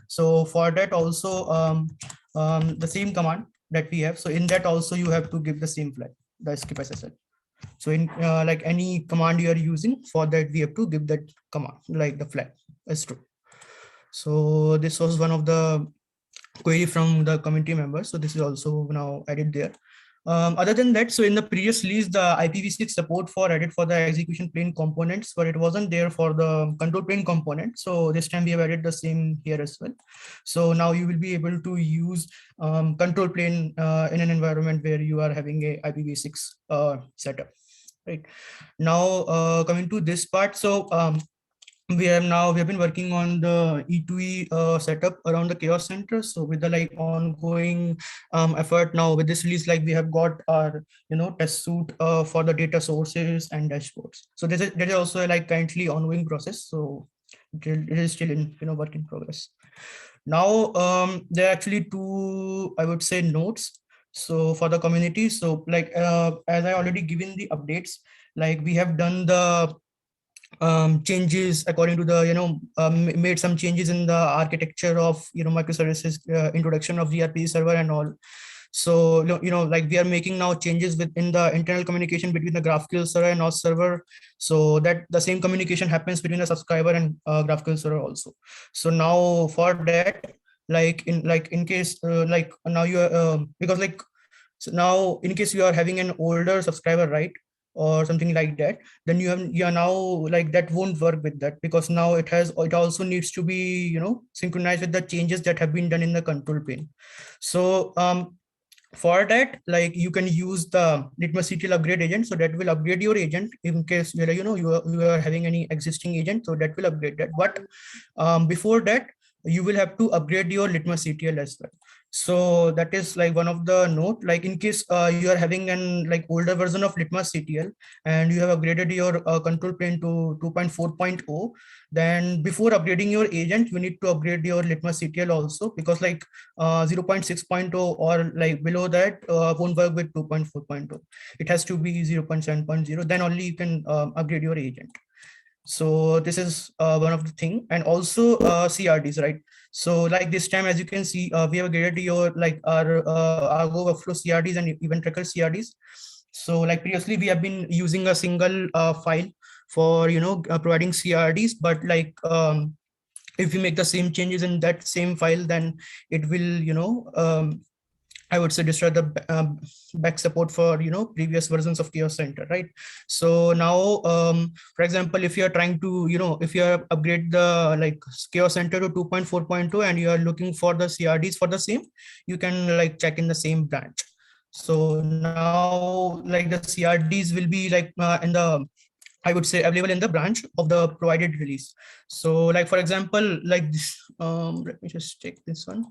So for that also the same command that we have. So in that also you have to give the same flag, the skip SSL. So in like any command you are using, for that we have to give that command like the flag is true. So this was one of the query from the community members. So this is also now added there. Other than that, so in the previous release, the IPv6 support for added for the execution plane components, but it wasn't there for the control plane component. So this time we have added the same here as well. So now you will be able to use control plane in an environment where you are having a IPv6 setup. Right now, coming to this part, so we have been working on the E2E setup around the chaos center. So with the ongoing effort now with this release, we have got our test suite for the data sources and dashboards. So there is also currently ongoing process. So it is still in work in progress. Now there are actually two, I would say, notes. So for the community, so as I already given the updates, we have done the changes according to the made some changes in the architecture of microservices, introduction of gRPC server and all. So we are making now changes within the internal communication between the GraphQL server and NOS server, so that the same communication happens between the subscriber and GraphQL server also. So now for that, in case now you are because so now in case you are having an older subscriber, right, or something like that, then you are now that won't work with that, because now it also needs to be synchronized with the changes that have been done in the control plane. So for that, you can use the litmus-CTL upgrade agent, so that will upgrade your agent in case you are having any existing agent, so that will upgrade that. But before that, you will have to upgrade your litmus-CTL as well. So that is one of the note, in case you are having an older version of litmus-CTL and you have upgraded your control plane to 2.4.0, then before upgrading your agent, you need to upgrade your litmus-CTL also, because 0.6.0 or below that won't work with 2.4.0. It has to be 0.7.0, then only you can upgrade your agent. So this is one of the thing. And also CRDs, right? So this time, as you can see, we have upgraded your our Argo Workflow CRDs and Event Tracker CRDs. So previously we have been using a single file for providing CRDs, but if you make the same changes in that same file, then it will I would say destroy the back support for previous versions of Chaos Center, right? So now for example, if you are trying to if you upgrade the Chaos Center to 2.4.2 and you are looking for the CRDs for the same, you can check in the same branch. So now the CRDs will be in the, I would say, available in the branch of the provided release. So for example, this let me just check this one.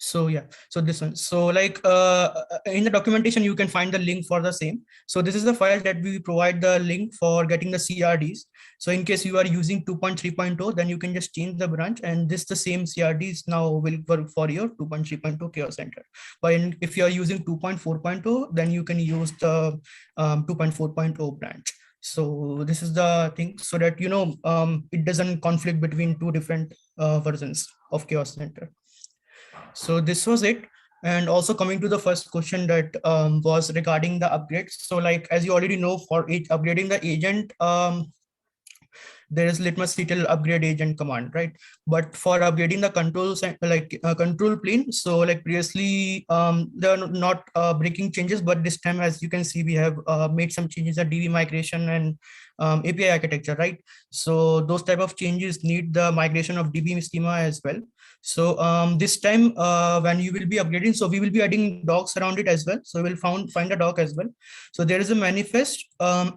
So yeah, so this one, so in the documentation you can find the link for the same. So this is the file that we provide the link for getting the CRDs. So in case you are using 2.3.0, then you can just change the branch, and the same CRDs now will work for your 2.3.2 Chaos Center. But if you are using 2.4.0, then you can use the 2.4.0 branch. So this is the thing, so that it doesn't conflict between two different versions of Chaos Center. So this was it. And also coming to the first question that was regarding the upgrades. So as you already know, for upgrading the agent, there is litmasctl upgrade agent command, right? But for upgrading the controls and control plane, so like previously there are not breaking changes, but this time, as you can see, we have made some changes at DB migration and API architecture, right? So those type of changes need the migration of DB schema as well. So this time when you will be upgrading, so we will be adding docs around it as well. So we'll find a doc as well. So there is a manifest.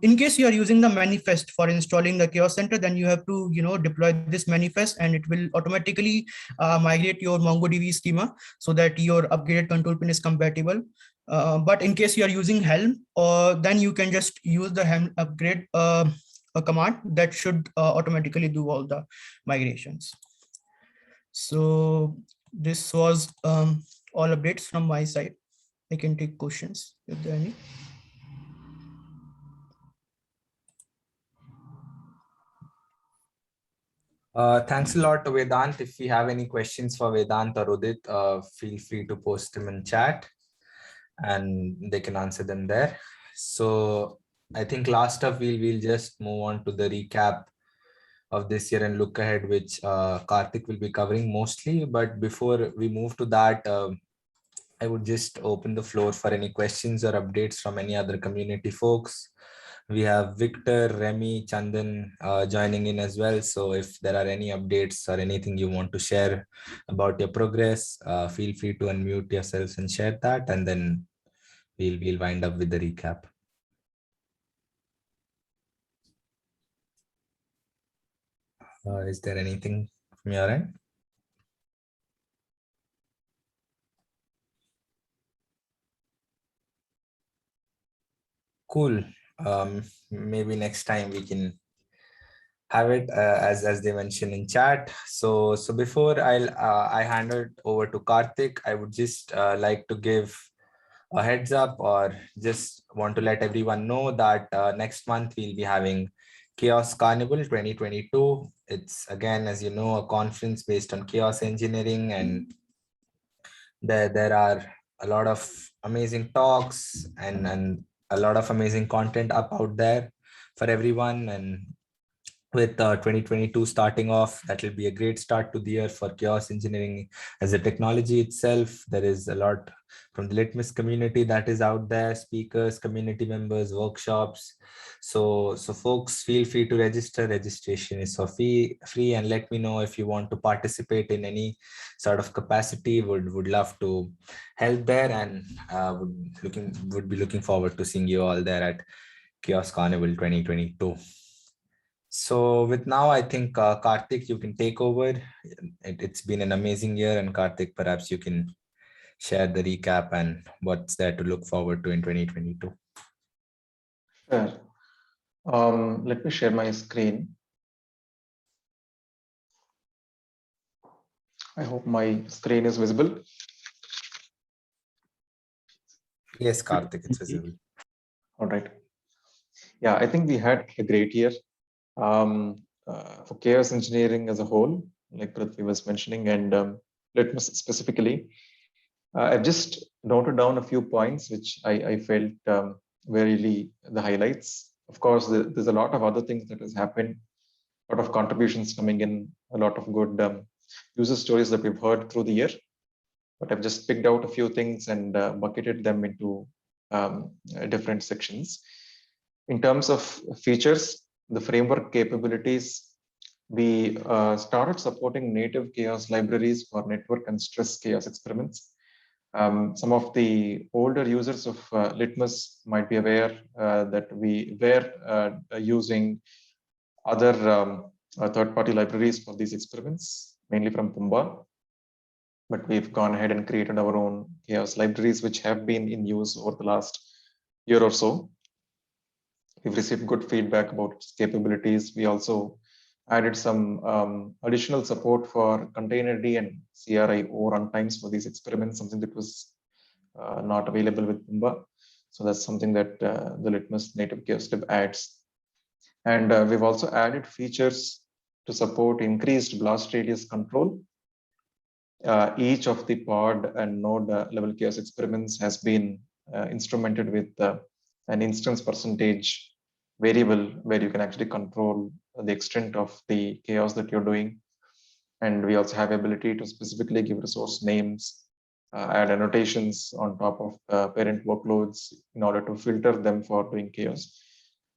In case you are using the manifest for installing the Chaos Center, then you have to, deploy this manifest, and it will automatically migrate your MongoDB schema so that your upgraded control plane is compatible. But in case you are using Helm, then you can just use the Helm upgrade a command that should automatically do all the migrations. So this was all updates from my side. I can take questions if there are any. Thanks a lot, Vedant. If we have any questions for Vedant or Udit, feel free to post them in chat and they can answer them there. So I think last up, we'll just move on to the recap of this year and look ahead, which Karthik will be covering mostly. But before we move to that, I would just open the floor for any questions or updates from any other community folks. We have Victor, Remy, Chandan joining in as well. So if there are any updates or anything you want to share about your progress, feel free to unmute yourselves and share that, and then we'll wind up with the recap. Is there anything from your end? Cool. Maybe next time we can have it as they mentioned in chat. So before I hand it over to Karthik, I would just like to give a heads up, or just want to let everyone know that next month we'll be having Chaos Carnival 2022. It's again, as you know, a conference based on chaos engineering, and there are a lot of amazing talks and a lot of amazing content up out there for everyone. And with 2022 starting off, that will be a great start to the year for chaos engineering as a technology itself. There is a lot from the Litmus community that is out there, speakers, community members, workshops. So folks, feel free to register. Registration is for free, and let me know if you want to participate in any sort of capacity. Would love to help there, and would be looking forward to seeing you all there at Chaos Carnival 2022. So with now, I think Karthik, you can take over. It's been an amazing year, and Karthik, perhaps you can share the recap and what's there to look forward to in 2022. Sure. Let me share my screen. I hope my screen is visible. Yes, Karthik, it's visible. All right. Yeah, I think we had a great year for chaos engineering as a whole, like Prithvi was mentioning, and Litmus specifically. I've just noted down a few points which I felt were really the highlights. Of course, there's a lot of other things that has happened, a lot of contributions coming in, a lot of good user stories that we've heard through the year. But I've just picked out a few things and bucketed them into different sections. In terms of features, the framework capabilities, we started supporting native chaos libraries for network and stress chaos experiments. Some of the older users of Litmus might be aware that we were using other third-party libraries for these experiments, mainly from Pumbaa. But we've gone ahead and created our own chaos libraries, which have been in use over the last year or so. We've received good feedback about its capabilities. We also added some additional support for containerd and CRI-O runtimes for these experiments, something that was not available with Pumbaa. So that's something that the Litmus native chaos lib adds. And we've also added features to support increased blast radius control. Each of the pod and node level chaos experiments has been instrumented with an instance percentage variable where you can actually control the extent of the chaos that you're doing. And we also have ability to specifically give resource names, add annotations on top of parent workloads in order to filter them for doing chaos.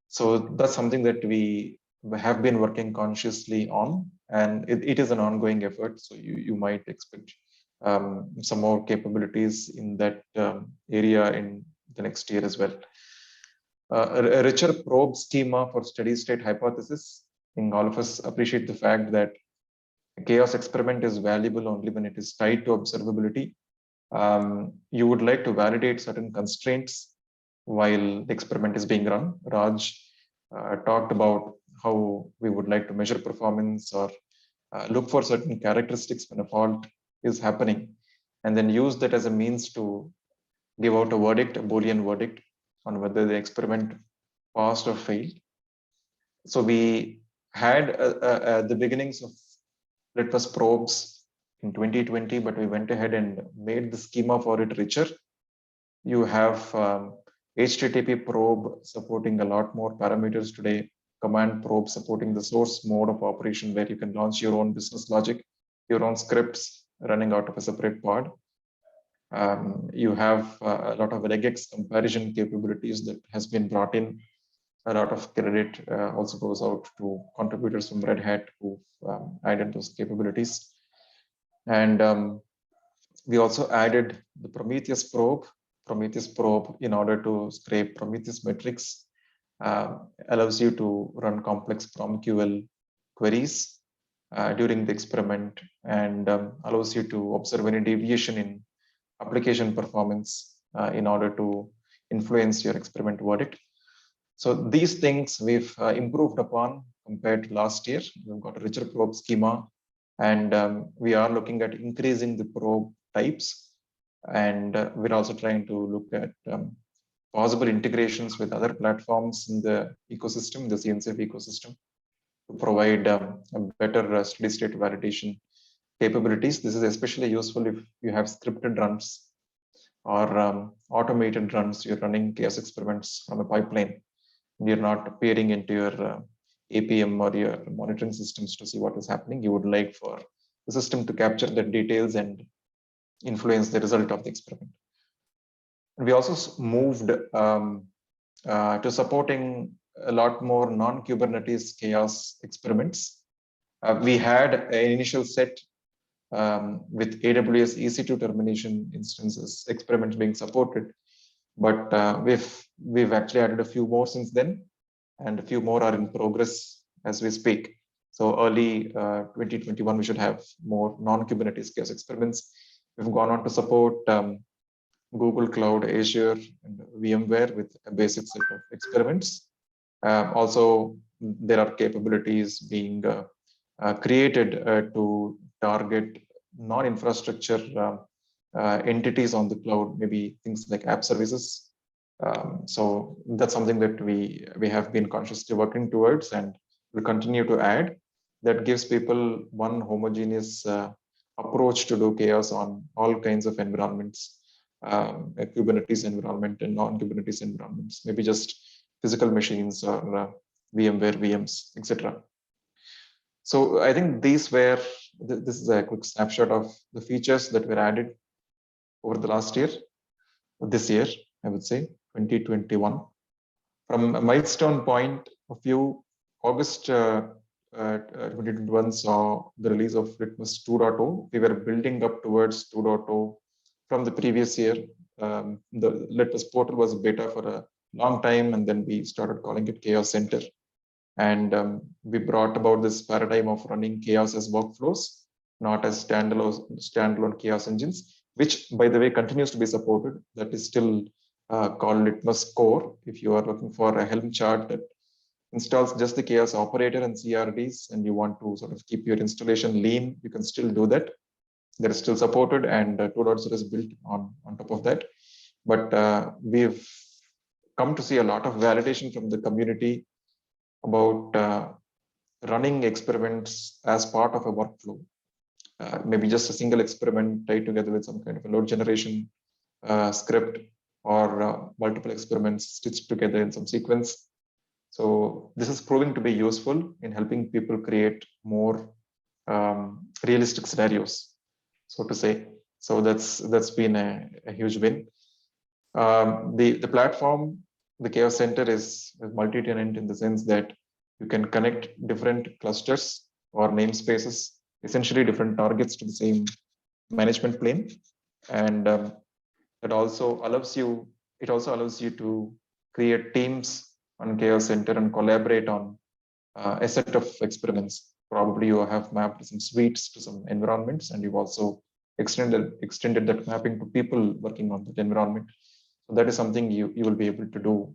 So that's something that we have been working consciously on, and it is an ongoing effort. So you might expect some more capabilities in that area in the next year as well. A richer probe schema for steady state hypothesis. I think all of us appreciate the fact that a chaos experiment is valuable only when it is tied to observability. You would like to validate certain constraints while the experiment is being run. Raj talked about how we would like to measure performance or look for certain characteristics when a fault is happening, and then use that as a means to give out a verdict, a Boolean verdict, on whether the experiment passed or failed. So we had the beginnings of Litmus probes in 2020, but we went ahead and made the schema for it richer. You have HTTP probe supporting a lot more parameters today, command probe supporting the source mode of operation where you can launch your own business logic, your own scripts running out of a separate pod. You have a lot of regex comparison capabilities that has been brought in. A lot of credit also goes out to contributors from Red Hat who added those capabilities. And we also added the Prometheus probe. Prometheus probe, in order to scrape Prometheus metrics, allows you to run complex PromQL queries during the experiment, and allows you to observe any deviation in application performance in order to influence your experiment verdict. So these things we've improved upon compared to last year. We've got a richer probe schema, and we are looking at increasing the probe types. And we're also trying to look at possible integrations with other platforms in the ecosystem, the CNCF ecosystem, to provide a better steady state validation capabilities. This is especially useful if you have scripted runs or automated runs. You're running chaos experiments from a pipeline. You're not peering into your APM or your monitoring systems to see what is happening. You would like for the system to capture the details and influence the result of the experiment. And we also moved to supporting a lot more non-Kubernetes chaos experiments. We had an initial set with AWS EC2 termination instances experiments being supported, but we've actually added a few more since then, and a few more are in progress as we speak. So early 2021, we should have more non-Kubernetes chaos experiments. We've gone on to support Google Cloud, Azure, and VMware with a basic set of experiments. Also, there are capabilities being created to target non-infrastructure entities on the cloud, maybe things like app services. So that's something that we have been consciously working towards and will continue to add. That gives people one homogeneous approach to do chaos on all kinds of environments, a Kubernetes environment and non-Kubernetes environments, maybe just physical machines or VMware VMs, etc. So I think this is a quick snapshot of the features that were added over the last year, this year, I would say, 2021. From a milestone point of view, August 2021 saw the release of Litmus 2.0. We were building up towards 2.0 from the previous year. The Litmus portal was beta for a long time, and then we started calling it Chaos Center. And we brought about this paradigm of running chaos as workflows, not as standalone chaos engines, which, by the way, continues to be supported. That is still called Litmus Core. If you are looking for a Helm chart that installs just the chaos operator and CRDs, and you want to sort of keep your installation lean, you can still do that. That is still supported, and 2.0 is built on top of that. But we've come to see a lot of validation from the community about running experiments as part of a workflow. Maybe just a single experiment tied together with some kind of a load generation script, or multiple experiments stitched together in some sequence. So this is proving to be useful in helping people create more realistic scenarios, so to say. So that's been a huge win. The platform, the Chaos Center is multi-tenant in the sense that you can connect different clusters or namespaces, essentially different targets to the same management plane, and it also allows you to create teams on Chaos Center and collaborate on a set of experiments. Probably you have mapped some suites to some environments, and you've also extended that mapping to people working on that environment. So that is something you will be able to do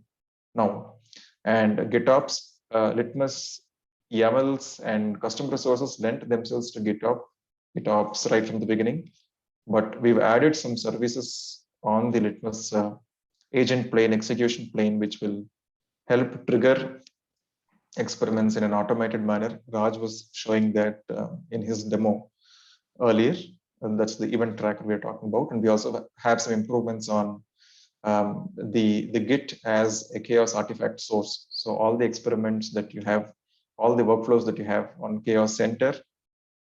now. And GitOps, Litmus, YAMLs, and custom resources lent themselves to GitOps right from the beginning. But we've added some services on the Litmus agent plane, execution plane, which will help trigger experiments in an automated manner. Raj was showing that in his demo earlier, and that's the event tracker we're talking about. And we also have some improvements on the Git as a Chaos artifact source. So all the experiments that you have, all the workflows that you have on Chaos Center,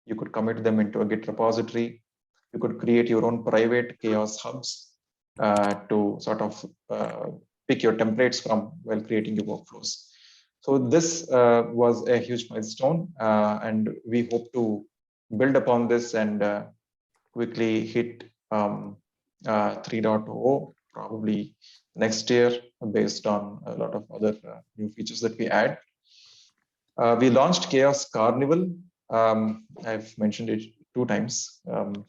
you could commit them into a Git repository. You could create your own private Chaos hubs to sort of pick your templates from while creating your workflows. So this was a huge milestone, and we hope to build upon this and quickly hit 3.0 probably next year, based on a lot of other new features that we add. We launched Chaos Carnival. I've mentioned it 2 times in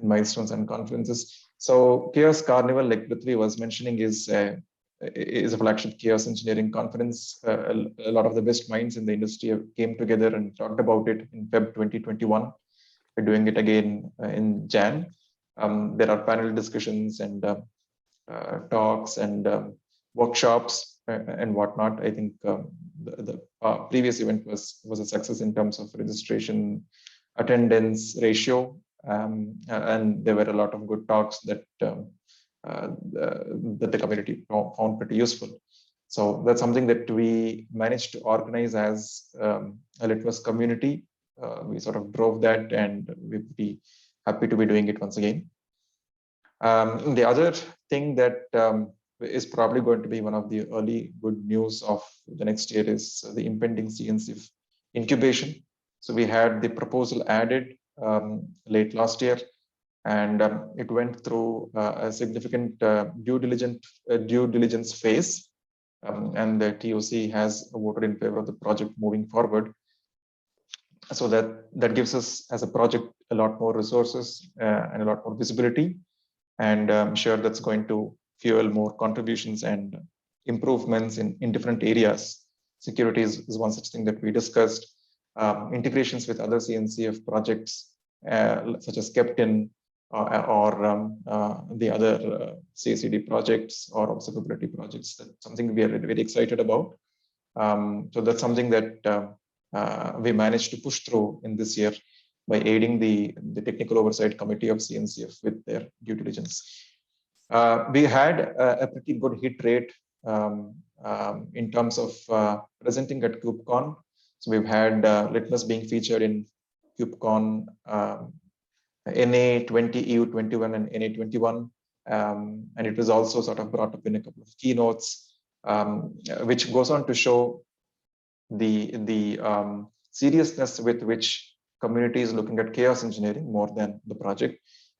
milestones and conferences. So Chaos Carnival, like Prithvi was mentioning, is a flagship chaos engineering conference. A lot of the best minds in the industry came together and talked about it in Feb 2021. We're doing it again in Jan. There are panel discussions and talks and workshops and whatnot. I think the previous event was a success in terms of registration, attendance ratio, and there were a lot of good talks that that the community found pretty useful. So that's something that we managed to organize as a Litmus community. We sort of drove that, and we'd be happy to be doing it once again. The other thing that is probably going to be one of the early good news of the next year is the impending CNCF incubation. So we had the proposal added late last year, and it went through a significant due diligence phase, and the TOC has voted in favor of the project moving forward. So that gives us as a project a lot more resources and a lot more visibility, and I'm sure that's going to fuel more contributions and improvements in different areas. Security is one such thing that we discussed. Integrations with other CNCF projects such as Captain or the other CI/CD projects or observability projects. That's something we are very excited about. So that's something that we managed to push through in this year by aiding the technical oversight committee of CNCF with their due diligence. We had a pretty good hit rate in terms of presenting at KubeCon. So we've had Litmus being featured in KubeCon NA 20, EU 21, and NA 21. And it was also sort of brought up in a couple of keynotes, which goes on to show the seriousness with which community is looking at chaos engineering more than the project.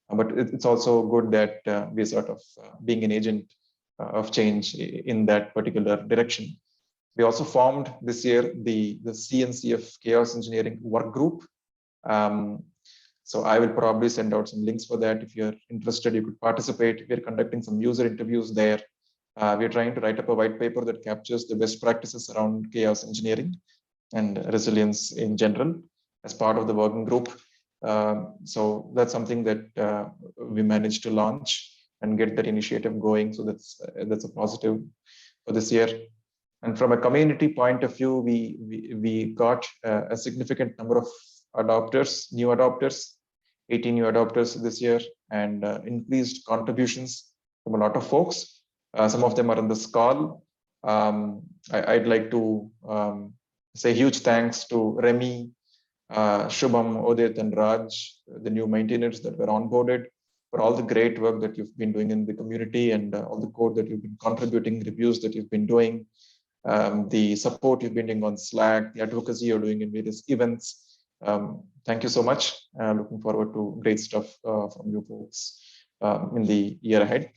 But it's also good that we're sort of being an agent of change in that particular direction. We also formed this year the CNCF Chaos Engineering Work Group. So I will probably send out some links for that. If you're interested, you could participate. We're conducting some user interviews there. We're trying to write up a white paper that captures the best practices around chaos engineering and resilience in general as part of the working group. So that's something that we managed to launch and get that initiative going. So that's a positive for this year. And from a community point of view, we got a significant number of adopters, new adopters, 18 new adopters this year, and increased contributions from a lot of folks. Some of them are on this call. I'd like to say huge thanks to Remy, Shubham, Odit, and Raj, the new maintainers that were onboarded, for all the great work that you've been doing in the community and all the code that you've been contributing, reviews that you've been doing, the support you've been doing on Slack, the advocacy you're doing in various events. Thank you so much. Looking forward to great stuff from you folks in the year ahead.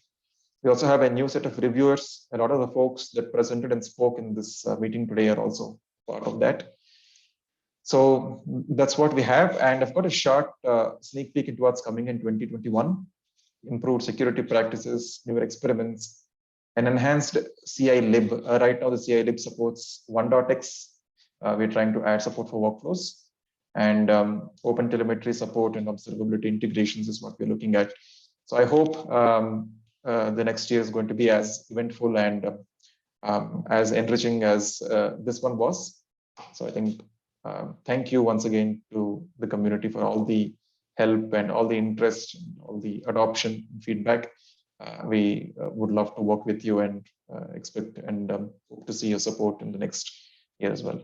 We also have a new set of reviewers. A lot of the folks that presented and spoke in this meeting today are also part of that. So that's what we have. And I've got a short sneak peek into what's coming in 2021. Improved security practices, newer experiments, an enhanced CI lib. Right now, the CI lib supports 1.x. We're trying to add support for workflows. And open telemetry support and observability integrations is what we're looking at. So I hope the next year is going to be as eventful and as enriching as this one was. So I think thank you once again to the community for all the help and all the interest, all the adoption and feedback. We would love to work with you and expect and hope to see your support in the next year as well.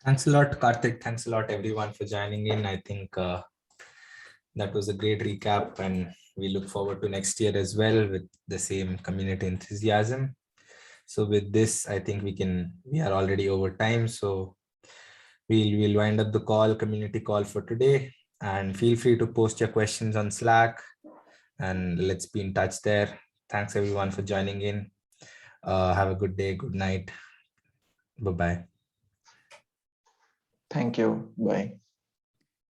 Thanks a lot, Karthik. Thanks a lot, everyone, for joining in. I think that was a great recap, and we look forward to next year as well with the same community enthusiasm. So with this, I think we are already over time. So we'll wind up the community call for today, and feel free to post your questions on Slack and let's be in touch there. Thanks everyone for joining in. Have a good day. Good night. Bye-bye. Thank you. Bye.